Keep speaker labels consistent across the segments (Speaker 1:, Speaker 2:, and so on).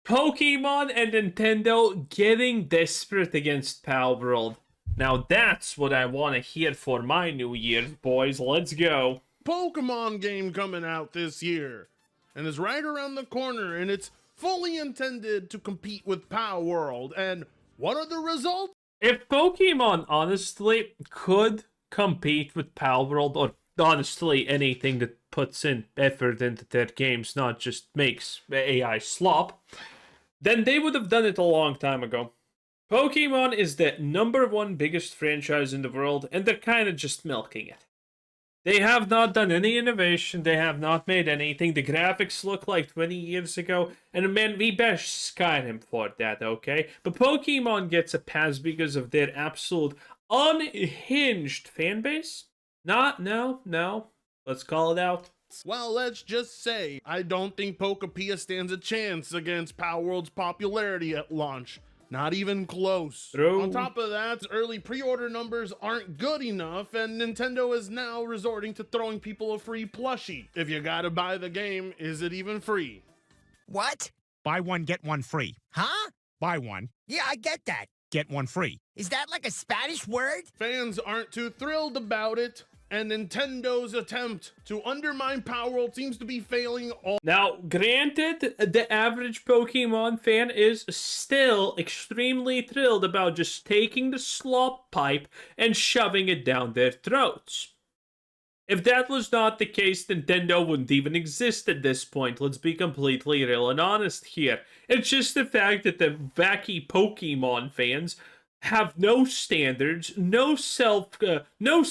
Speaker 1: Pokemon and Nintendo getting desperate against palworld. Now that's what I want to hear for my New Year's, boys. Let's go.
Speaker 2: Pokemon game coming out this year, and it's right around the corner, and it's fully intended to compete with palworld. And what are the results?
Speaker 1: If Pokemon honestly could compete with palworld, or honestly anything that puts in effort into their games, not just makes AI slop, then they would have done it a long time ago. Pokemon is the #1 biggest franchise in the world, and they're kind of just milking it. They have not done any innovation, they have not made anything. The graphics look like 20 years ago, and man, we bash Skyrim for that, okay? But Pokemon gets a pass because of their absolute unhinged fanbase? No. Let's call it out.
Speaker 2: Well, let's just say I don't think Pokepeia stands a chance against palworld's popularity at launch. Not even close.
Speaker 1: True.
Speaker 2: On top of that, early pre-order numbers aren't good enough, and Nintendo is now resorting to throwing people a free plushie. If you gotta buy the game, is it even free?
Speaker 3: What?
Speaker 4: Buy one, get one free.
Speaker 3: Huh?
Speaker 4: Buy one,
Speaker 3: Yeah, I get that.
Speaker 4: get one free.
Speaker 3: Is that like a Spanish word?
Speaker 2: Fans aren't too thrilled about it, and Nintendo's attempt to undermine palworld seems to be failing all.
Speaker 1: Now, granted, the average Pokemon fan is still extremely thrilled about just taking the slop pipe and shoving it down their throats. If that was not the case, Nintendo wouldn't even exist at this point. Let's be completely real and honest here. It's just the fact that the wacky Pokemon fans have no standards, no self-worth, no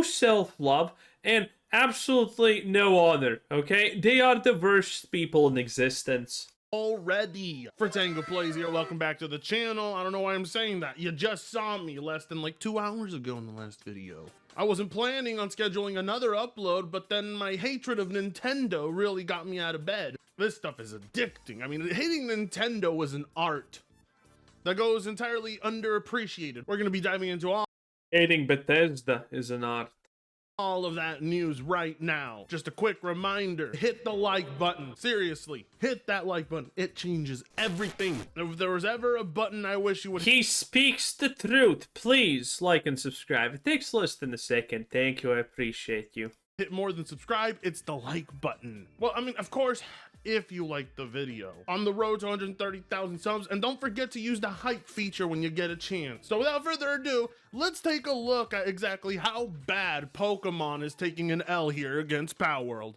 Speaker 1: self-love, and absolutely no honor, okay? They are the worst people in existence.
Speaker 2: Already. Tango Plays here, welcome back to the channel. I don't know why I'm saying that. You just saw me less than like 2 hours ago in the last video. I wasn't planning on scheduling another upload, but then my hatred of Nintendo really got me out of bed. This stuff is addicting. I mean, hating Nintendo is an art that goes entirely underappreciated. We're gonna be diving into
Speaker 1: Hating Bethesda is an art.
Speaker 2: all of that news right now. Just a quick reminder, hit the like button. Seriously, hit that like button. It changes everything. If there was ever a button I wish you would...
Speaker 1: He speaks the truth. Please like and subscribe. It takes less than a second. Thank you, I appreciate you.
Speaker 2: hit more than subscribe, it's the like button. Well, I mean, of course, if you like the video. On the road to 130,000 subs, and don't forget to use the hype feature when you get a chance. So without further ado, let's take a look at exactly how bad Pokemon is taking an L here against palworld.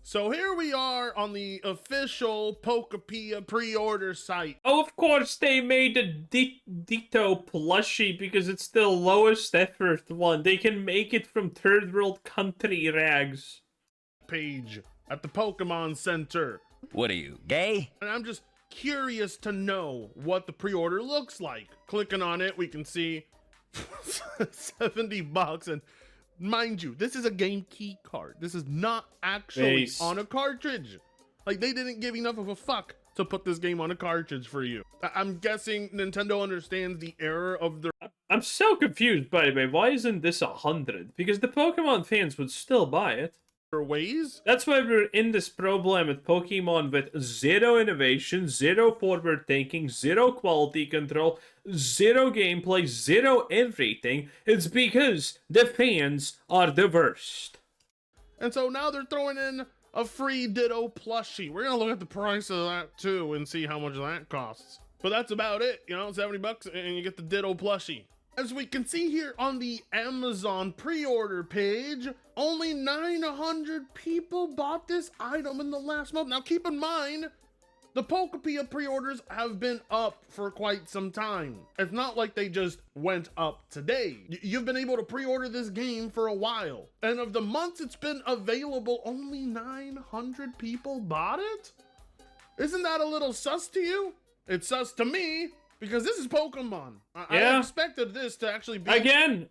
Speaker 2: So here we are on the official Pokepeia pre-order site.
Speaker 1: Oh, of course they made a Ditto plushie because it's the lowest effort one. They can make it from third world country rags.
Speaker 2: Page at the Pokemon Center.
Speaker 5: What are you, gay?
Speaker 2: And I'm just curious to know what the pre-order looks like. Clicking on it, we can see $70, and mind you, this is a game key card. This is not actually on a cartridge. Like, they didn't give enough of a fuck to put this game on a cartridge for you. I'm guessing Nintendo understands the error of their...
Speaker 1: I'm so confused, by the way. Why isn't this 100? Because the Pokemon fans would still buy it.
Speaker 2: ways.
Speaker 1: That's why we're in this problem with Pokemon with zero innovation, zero forward thinking, zero quality control, zero gameplay, zero everything. It's because the fans are the worst.
Speaker 2: And so now they're throwing in a free Ditto plushie. We're gonna look at the price of that too and see how much that costs. But that's about it, you know, $70 and you get the Ditto plushie. As we can see here on the Amazon pre-order page, only 900 people bought this item in the last month. Now keep in mind, the Pokepeia pre-orders have been up for quite some time. It's not like they just went up today. You've been able to pre-order this game for a while. And of the months it's been available, only 900 people bought it? Isn't that a little sus to you? It's sus to me. Because this is Pokemon. I expected this to actually be...
Speaker 1: Again,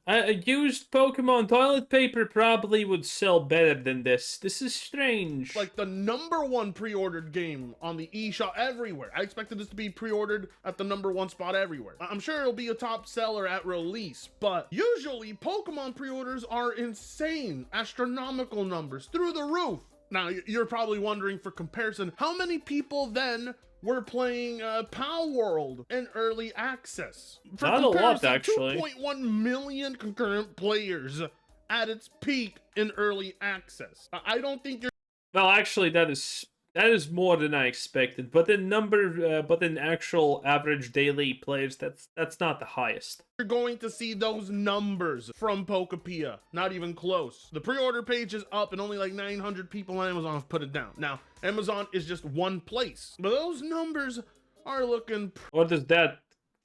Speaker 1: a used Pokemon toilet paper probably would sell better than this. This is strange.
Speaker 2: Like the #1 pre-ordered game on the eShop everywhere. I expected this to be pre-ordered at the #1 spot everywhere. I'm sure it'll be a top seller at release, but usually Pokemon pre-orders are insane, astronomical numbers, through the roof. Now, you're probably wondering, for comparison, how many people then were playing palworld in early access? For
Speaker 1: Not a lot,
Speaker 2: comparison,
Speaker 1: actually.
Speaker 2: 2.1 million concurrent players at its peak in early access. I don't think you're
Speaker 1: Well, actually, that is more than I expected. But in actual average daily players, that's not the highest.
Speaker 2: going to see those numbers from Pokepedia. Not even close. The pre-order page is up and only like 900 people on Amazon have put it down. Now, Amazon is just one place, but those numbers are looking
Speaker 1: What does that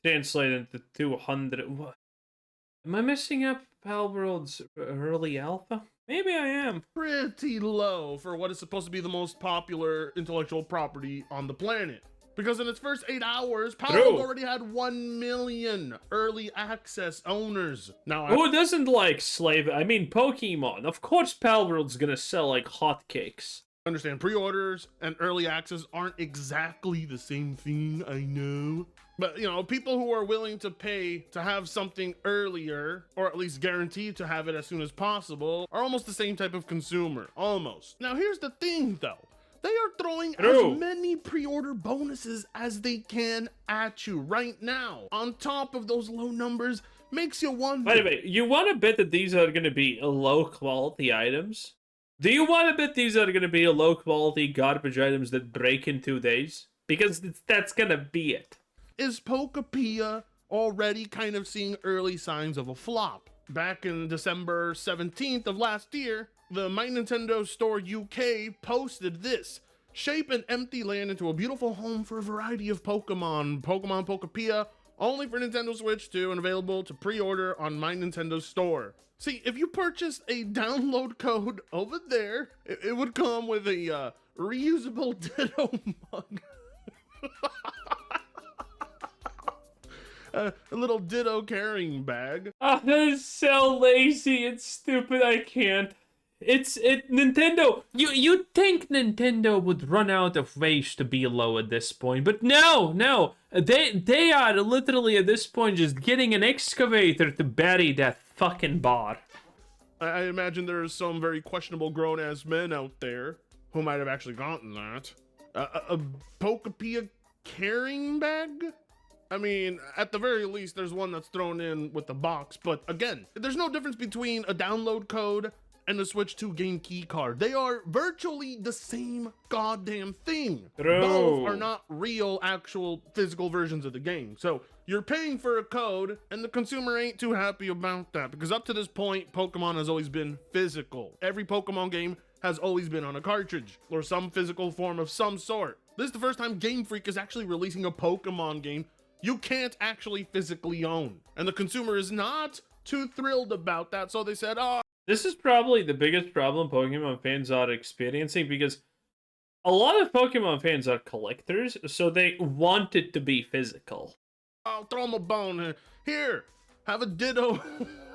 Speaker 1: translate into 200? What? Am I messing up Palworld's early alpha? Maybe I am.
Speaker 2: pretty low for what is supposed to be the most popular intellectual property on the planet. Because in its first 8 hours, Palworld already had 1 million early access owners. Now,
Speaker 1: Who doesn't like slave? I mean, Pokemon. Of course, Palworld's gonna sell like hotcakes.
Speaker 2: understand pre-orders and early access aren't exactly the same thing, I know. But, you know, people who are willing to pay to have something earlier, or at least guaranteed to have it as soon as possible, are almost the same type of consumer. Almost. Now, here's the thing, though. They are throwing as many pre-order bonuses as they can at you right now. On top of those low numbers, makes you wonder.
Speaker 1: By the way, you want to bet that these are going to be low-quality items? Do you want to bet these are going to be low-quality garbage items that break in 2 days? Because that's going to be it.
Speaker 2: Is Pokepedia already kind of seeing early signs of a flop? Back in December 17th of last year, the My Nintendo Store UK posted this: shape an empty land into a beautiful home for a variety of Pokemon. Pokemon Pokepedia, only for Nintendo Switch 2 and available to pre-order on My Nintendo Store. See, if you purchase a download code over there, it would come with a reusable Ditto mug. A little Ditto carrying bag.
Speaker 1: Oh, that is so lazy and stupid. I can't. Nintendo. You'd think Nintendo would run out of ways to be low at this point, but no. They are literally at this point just getting an excavator to bury that fucking bar.
Speaker 2: I imagine there's some very questionable grown-ass men out there who might have actually gotten that. A Pokepedia carrying bag? I mean, at the very least, there's one that's thrown in with the box, but again, there's no difference between a download code and a Switch 2 game key card. They are virtually the same goddamn thing. Both are not real, actual physical versions of the game. So you're paying for a code, and the consumer ain't too happy about that, because up to this point, Pokemon has always been physical. Every Pokemon game has always been on a cartridge or some physical form of some sort. This is the first time Game Freak is actually releasing a Pokemon game you can't actually physically own. And the consumer is not too thrilled about that, so they said, oh.
Speaker 1: This is probably the biggest problem Pokemon fans are experiencing, because a lot of Pokemon fans are collectors, so they want it to be physical.
Speaker 2: I'll throw them a bone. Here, have a Ditto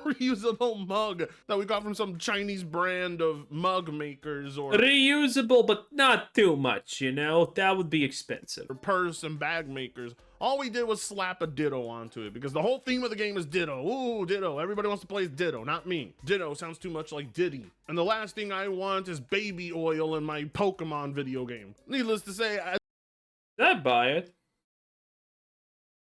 Speaker 2: reusable mug that we got from some Chinese brand of mug makers, or
Speaker 1: reusable, but not too much, you know? That would be expensive.
Speaker 2: purse and bag makers. All we did was slap a Ditto onto it, because the whole theme of the game is Ditto. Ooh, Ditto. Everybody wants to play as Ditto, not me. Ditto sounds too much like Diddy. And the last thing I want is baby oil in my Pokemon video game. Needless to say,
Speaker 1: I'd buy it.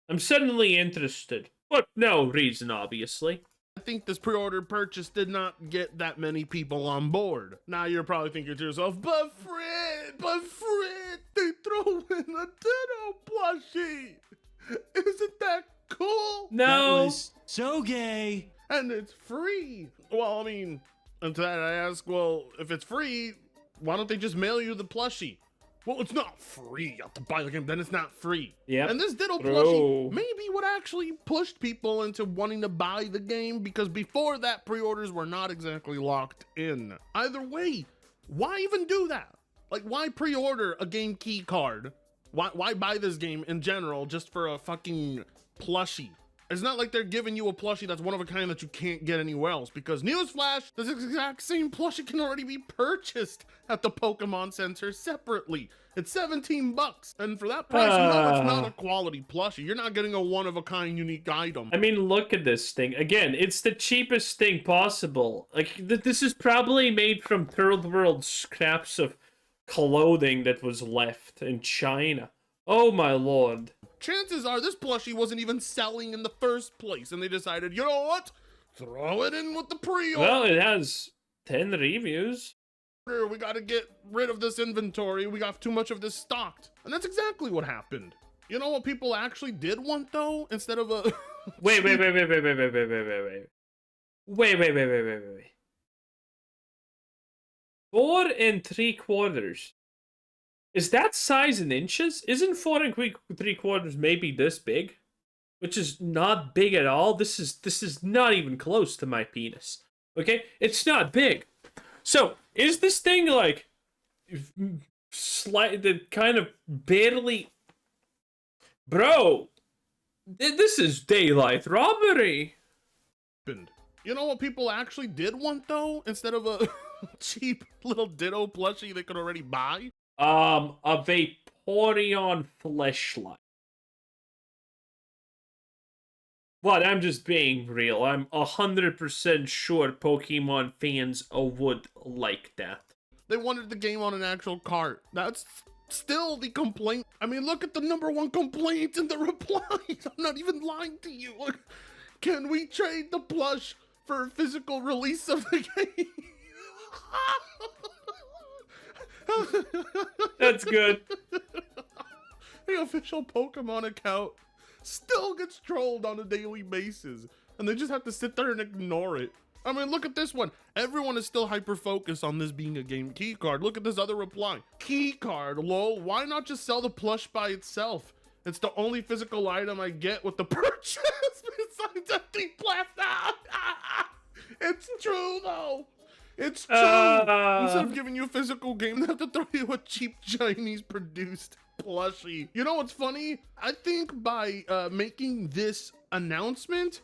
Speaker 1: I'm suddenly interested. But no reason, obviously.
Speaker 2: I think this pre-order purchase did not get that many people on board. Now you're probably thinking to yourself, but Fred, they throw in a Ditto plushie. Isn't that cool?
Speaker 1: No.
Speaker 5: That was so gay.
Speaker 2: And it's free. Well, I mean, and to that I ask, well, if it's free, why don't they just mail you the plushie? Well, it's not free. You have to buy the game, then it's not free.
Speaker 1: Yeah.
Speaker 2: And this Ditto plushie maybe what actually pushed people into wanting to buy the game, because before that, pre-orders were not exactly locked in. Either way, why even do that? Like, why pre-order a game key card? Why buy this game in general just for a fucking plushie? It's not like they're giving you a plushie that's one of a kind that you can't get anywhere else, because newsflash, this exact same plushie can already be purchased at the Pokemon Center separately. It's 17 bucks, and for that price, no, it's not a quality plushie. You're not getting a one-of-a-kind unique item.
Speaker 1: I mean, look at this thing. Again, it's the cheapest thing possible. Like, this is probably made from third world scraps of clothing that was left in China. Oh my lord.
Speaker 2: Chances are this plushie wasn't even selling in the first place, and they decided, you know what? Throw it in with the pre-order.
Speaker 1: Well, it has 10 reviews.
Speaker 2: We gotta get rid of this inventory. We got too much of this stocked. And that's exactly what happened. You know what people actually did want, though? Instead of a...
Speaker 1: Wait. 4 3/4. Is that size in inches? Isn't 4 3/4 maybe this big? Which is not big at all. This is not even close to my penis. Okay? It's not big. So, is this thing like kind of barely... Bro, this is daylight robbery.
Speaker 2: You know what people actually did want, though? Instead of a cheap little Ditto plushie they could already buy?
Speaker 1: A Vaporeon fleshlight. But I'm just being real. I'm 100% sure Pokemon fans would like that.
Speaker 2: They wanted the game on an actual cart. That's still the complaint. I mean, look at the #1 complaint in the replies. I'm not even lying to you. Look, can we trade the plush for a physical release of the game?
Speaker 1: That's good.
Speaker 2: The official Pokemon account still gets trolled on a daily basis, and they just have to sit there and ignore it. I mean, look at this one. Everyone is still hyper-focused on this being a game key card. Look at this other reply. Key card, lol. Why not just sell the plush by itself? It's the only physical item I get with the purchase besides empty plastic. It's true, though. It's true. Instead of giving you a physical game, they have to throw you a cheap Chinese-produced plushie. You know what's funny? I think by making this announcement,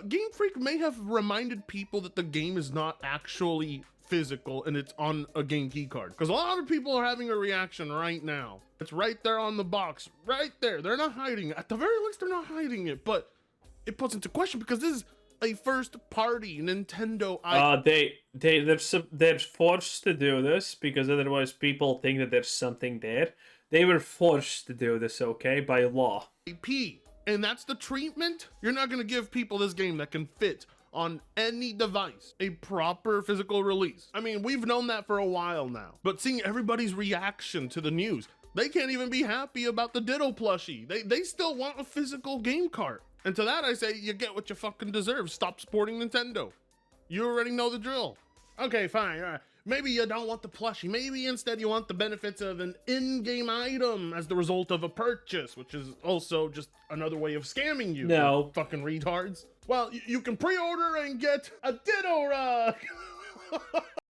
Speaker 2: Game Freak may have reminded people that the game is not actually physical and it's on a game key card. Because a lot of people are having a reaction right now. It's right there on the box. Right there. They're not hiding it. At the very least, they're not hiding it. But it puts into question because this is a first-party Nintendo IP.
Speaker 1: They're forced to do this because otherwise people think that there's something there. They were forced to do this, okay, by law.
Speaker 2: And that's the treatment? You're not going to give people this game that can fit on any device a proper physical release. I mean, we've known that for a while now. But seeing everybody's reaction to the news, they can't even be happy about the Ditto plushie. They still want a physical game cart. And to that I say, you get what you fucking deserve. Stop supporting Nintendo. You already know the drill. Okay, fine. All right. Maybe you don't want the plushie. Maybe instead you want the benefits of an in-game item as the result of a purchase, which is also just another way of scamming you.
Speaker 1: No.
Speaker 2: Fucking retards. Well, you can pre-order and get a Ditto rug.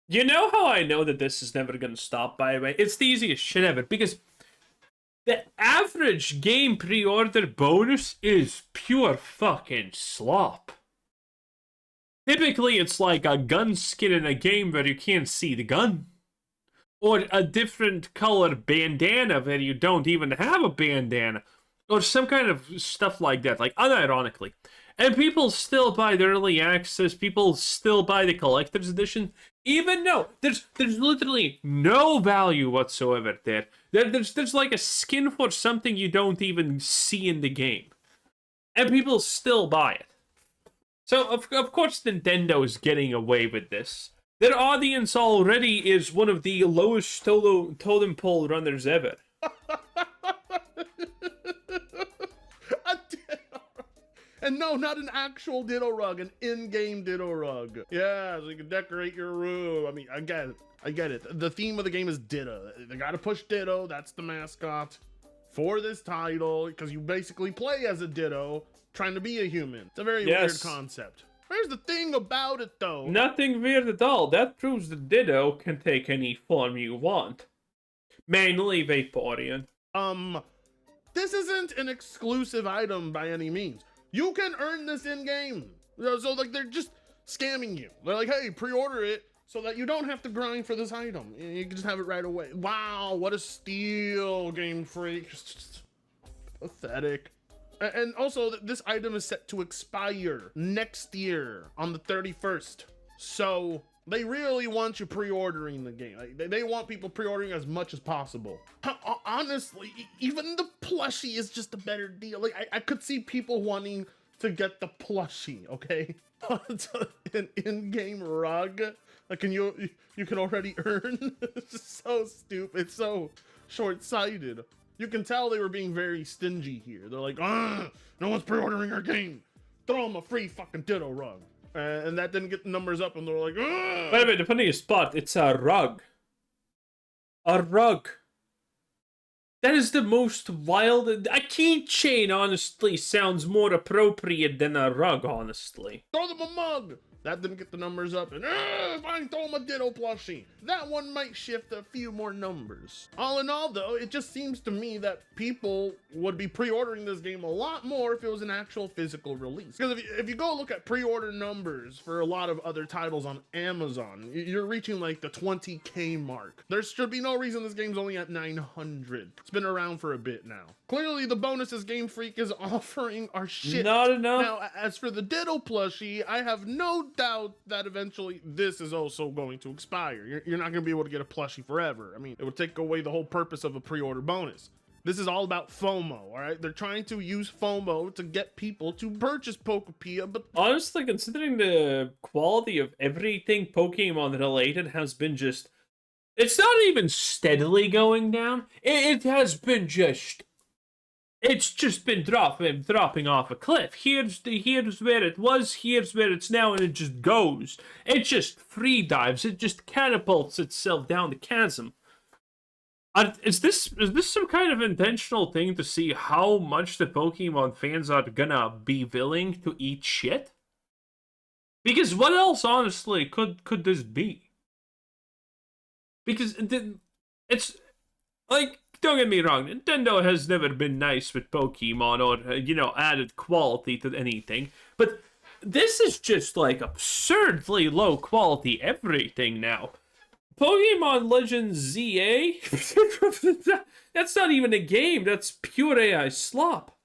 Speaker 1: You know how I know that this is never going to stop, by the way? It's the easiest shit ever, because the average game pre-order bonus is pure fucking slop. Typically, it's like a gun skin in a game where you can't see the gun. Or a different color bandana where you don't even have a bandana. Or some kind of stuff like that, like unironically. And people still buy the early access, people still buy the collector's edition, even though there's literally no value whatsoever there. There's like a skin for something you don't even see in the game. And people still buy it. So, of course, Nintendo is getting away with this. Their audience already is one of the lowest totem pole runners ever.
Speaker 2: And no, not an actual Ditto rug, an in-game Ditto rug. Yeah, so you can decorate your room. I mean, I get it. The theme of the game is Ditto. They gotta push Ditto, that's the mascot for this title, because you basically play as a Ditto, trying to be a human. It's a very weird concept. Here's the thing about it, though.
Speaker 1: Nothing weird at all. That proves that Ditto can take any form you want. Mainly Vaporeon.
Speaker 2: This isn't an exclusive item by any means. You can earn this in game. So like they're just scamming you. They're like, hey, pre-order it so that you don't have to grind for this item. You can just have it right away. Wow, what a steal, Game Freak. Just pathetic. And also, this item is set to expire next year on the 31st. So they really want you pre-ordering the game. Like, they want people pre-ordering as much as possible. Honestly, even the plushie is just a better deal. Like I could see people wanting to get the plushie, okay? An in-game rug, like you can already earn. It's just so stupid. It's so short-sighted. You can tell they were being very stingy here. They're like, no one's pre-ordering our game. Throw them a free fucking ditto rug. And that didn't get the numbers up, and they're like, ugh!
Speaker 1: By the way, the funniest spot, it's a rug. A rug. That is the most wild. A keychain, honestly, sounds more appropriate than a rug, honestly.
Speaker 2: Throw them a mug! That didn't get the numbers up, and fine, throw them a ditto plushie. That one might shift a few more numbers. All in all, though, it just seems to me that people would be pre-ordering this game a lot more if it was an actual physical release. Because if you go look at pre-order numbers for a lot of other titles on Amazon, you're reaching like the 20K mark. There should be no reason this game's only at 900. It's been around for a bit now. Clearly, the bonuses Game Freak is offering are shit.
Speaker 1: Not enough.
Speaker 2: Now, as for the ditto plushie, I have no doubt that eventually this is also going to expire. You're not going to be able to get a plushie forever. I mean, it would take away the whole purpose of a pre-order bonus. This is all about FOMO, all right? They're trying to use FOMO to get people to purchase Pokepedia, but
Speaker 1: honestly, considering the quality of everything Pokemon related has been just... It's not even steadily going down. It has been just... It's just been dropping off a cliff. Here's where it was, here's where it's now, and it just goes. It just free dives. It just catapults itself down the chasm. Is this some kind of intentional thing to see how much the Pokemon fans are gonna be willing to eat shit? Because what else, honestly, could this be? Because it's like, don't get me wrong, Nintendo has never been nice with Pokemon or, added quality to anything. But this is just, like, absurdly low quality everything now. Pokemon Legends ZA? That's not even a game, that's pure AI slop.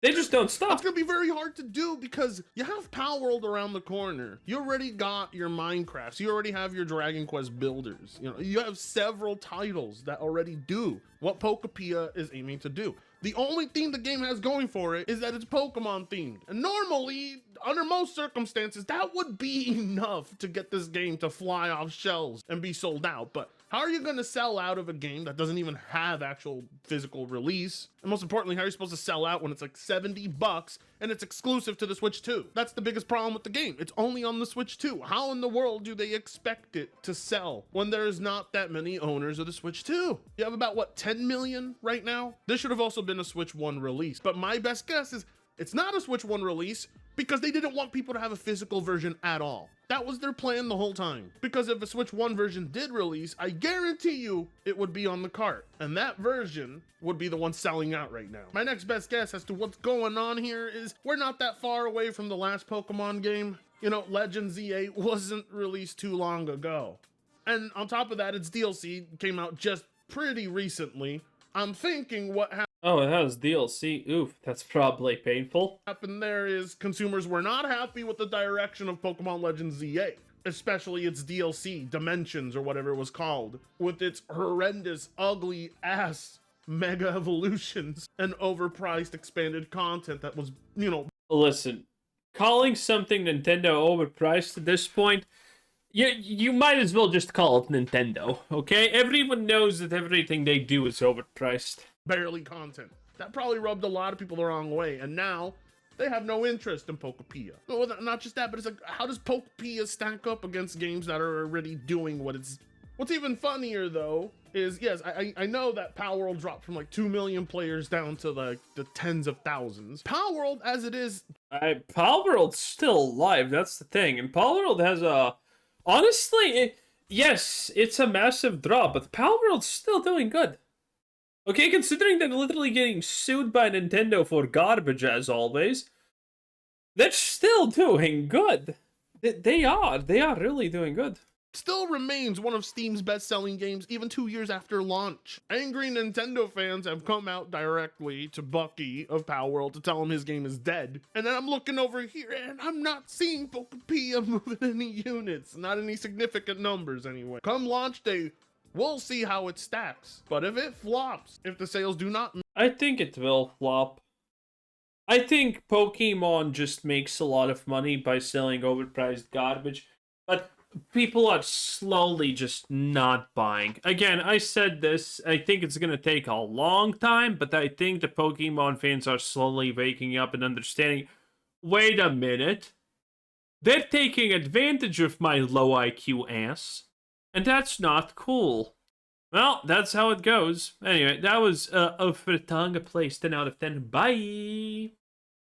Speaker 1: They just don't stop.
Speaker 2: It's gonna be very hard to do because you have Palworld around the corner. You already got your Minecrafts. You already have your Dragon Quest builders. You have several titles that already do what Pokepedia is aiming to do. The only thing the game has going for it is that it's Pokemon themed. And normally, under most circumstances, that would be enough to get this game to fly off shelves and be sold out. But how are you going to sell out of a game that doesn't even have actual physical release? And most importantly, how are you supposed to sell out when it's like $70 and it's exclusive to the Switch 2? That's the biggest problem with the game. It's only on the Switch 2. How in the world do they expect it to sell when there's not that many owners of the Switch 2? You have about, what, 10 million right now? This should have also been a Switch 1 release. But my best guess is it's not a Switch 1 release because they didn't want people to have a physical version at all. That was their plan the whole time. Because if a Switch 1 version did release, I guarantee you it would be on the cart. And that version would be the one selling out right now. My next best guess as to what's going on here is we're not that far away from the last Pokemon game. Legends Z8 wasn't released too long ago. And on top of that, its DLC came out just pretty recently. I'm thinking what
Speaker 1: Oh, it has DLC. Oof, that's probably painful.
Speaker 2: happened there is consumers were not happy with the direction of Pokemon Legends Z8, especially its DLC, Dimensions or whatever it was called, with its horrendous, ugly ass mega evolutions and overpriced expanded content that was,
Speaker 1: Listen, calling something Nintendo overpriced at this point, you might as well just call it Nintendo, okay? Everyone knows that everything they do is overpriced.
Speaker 2: barely content. That probably rubbed a lot of people the wrong way, and now they have no interest in Pokepedia. Well, not just that, but it's like, how does Pokepedia stack up against games that are already doing what it's... What's even funnier, though, is, yes, I know that Palworld dropped from like 2 million players down to like the tens of thousands. Palworld, as it is...
Speaker 1: Palworld's still alive, that's the thing. And Palworld has a... Honestly, yes, it's a massive drop, but Palworld's still doing good. Okay, considering they're literally getting sued by Nintendo for garbage as always, They're still doing good. They are really doing good.
Speaker 2: Still remains one of Steam's best-selling games even 2 years after launch. Angry Nintendo fans have come out directly to Bucky of Palworld to tell him his game is dead. And then I'm looking over here and I'm not seeing Pokeom moving any units, not any significant numbers anyway. Come launch day, we'll see how it stacks. But if it flops, if the sales do not...
Speaker 1: I think it will flop. I think Pokemon just makes a lot of money by selling overpriced garbage, but people are slowly just not buying. Again, I said this, I think it's gonna take a long time, but I think the Pokemon fans are slowly waking up and understanding, wait a minute, they're taking advantage of my low IQ ass, and that's not cool. Well, that's how it goes. Anyway, that was a Frittanga Place 10 out of 10. Bye!